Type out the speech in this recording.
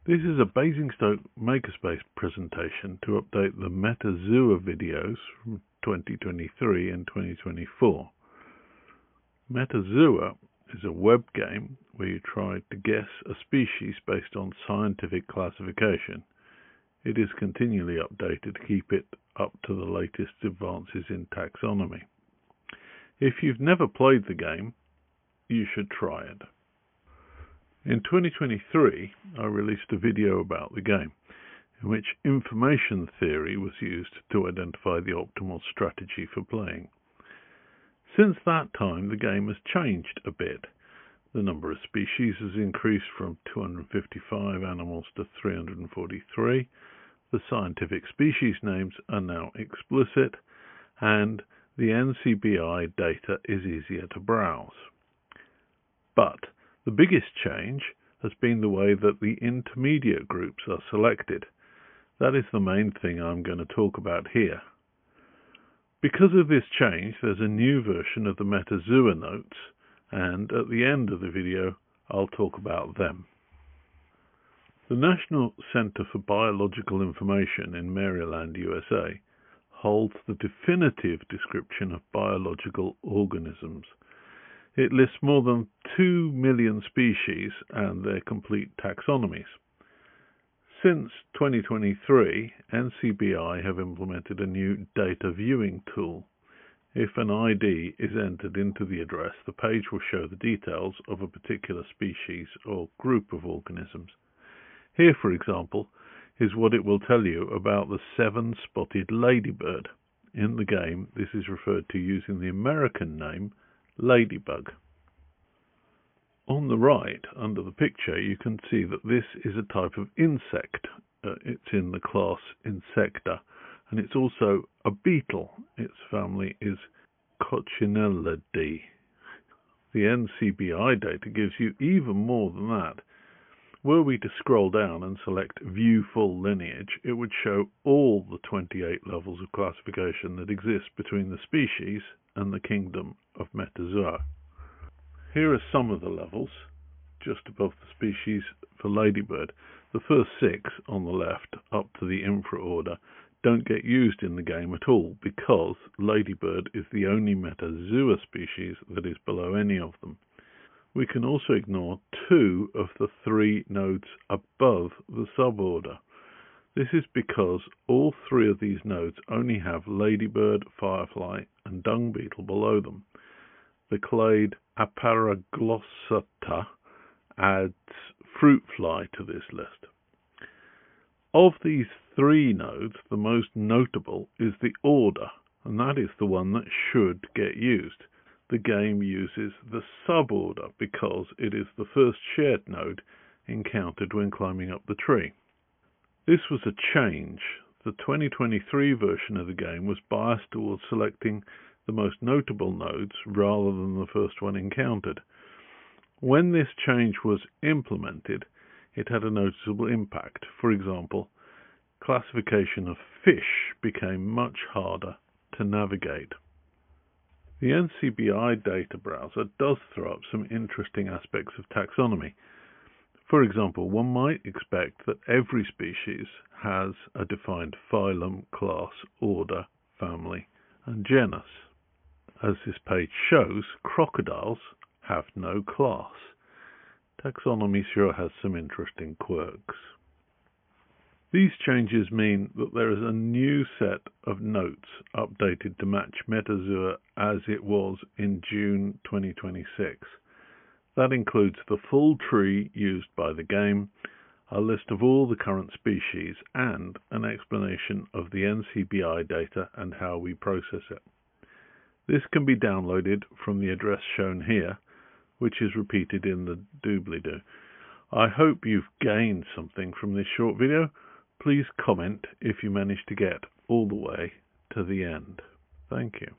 This is a Basingstoke Makerspace presentation to update the Metazooa videos from 2023 and 2024. Metazooa is a web game where you try to guess a species based on scientific classification. It is continually updated to keep it up to the latest advances in taxonomy. If you've never played the game, you should try it. In 2023, I released a video about the game, in which information theory was used to identify the optimal strategy for playing. Since that time, the game has changed a bit. The number of species has increased from 255 animals to 343. The scientific species names are now explicit, and the NCBI data is easier to browse. But the biggest change has been the way that the intermediate groups are selected. That is the main thing I'm going to talk about here. Because of this change, there's a new version of the Metazooa notes, and at the end of the video, I'll talk about them. The National Center for Biological Information in Maryland, USA, holds the definitive description of biological organisms. It lists more than 2 million species and their complete taxonomies. Since 2023, NCBI have implemented a new data viewing tool. If an ID is entered into the address, the page will show the details of a particular species or group of organisms. Here, for example, is what it will tell you about the 7-spotted ladybird. In the game, this is referred to using the American name Ladybug. On the right, under the picture, you can see that this is a type of insect. It's in the class Insecta, and it's also a beetle. Its family is Coccinellidae. The NCBI data gives you even more than that. Were we to scroll down and select View Full Lineage, it would show all the 28 levels of classification that exist between the species and the kingdom of Metazooa. Here are some of the levels, just above the species for Ladybird. The first 6 on the left, up to the infraorder, don't get used in the game at all because Ladybird is the only Metazooa species that is below any of them. We can also ignore 2 of the 3 nodes above the suborder. This is because all 3 of these nodes only have ladybird, firefly, and dung beetle below them. The clade Aparaglossata adds fruit fly to this list. Of these 3 nodes, the most notable is the order, and that is the one that should get used. The game uses the suborder because it is the first shared node encountered when climbing up the tree. This was a change. The 2023 version of the game was biased towards selecting the most notable nodes rather than the first one encountered. When this change was implemented, it had a noticeable impact. For example, classification of fish became much harder to navigate. The NCBI data browser does throw up some interesting aspects of taxonomy. For example, one might expect that every species has a defined phylum, class, order, family, and genus. As this page shows, crocodiles have no class. Taxonomy sure has some interesting quirks. These changes mean that there is a new set of notes updated to match Metazooa as it was in June 2026. That includes the full tree used by the game, a list of all the current species, and an explanation of the NCBI data and how we process it. This can be downloaded from the address shown here, which is repeated in the doobly-doo. I hope you've gained something from this short video. Please comment if you managed to get all the way to the end. Thank you.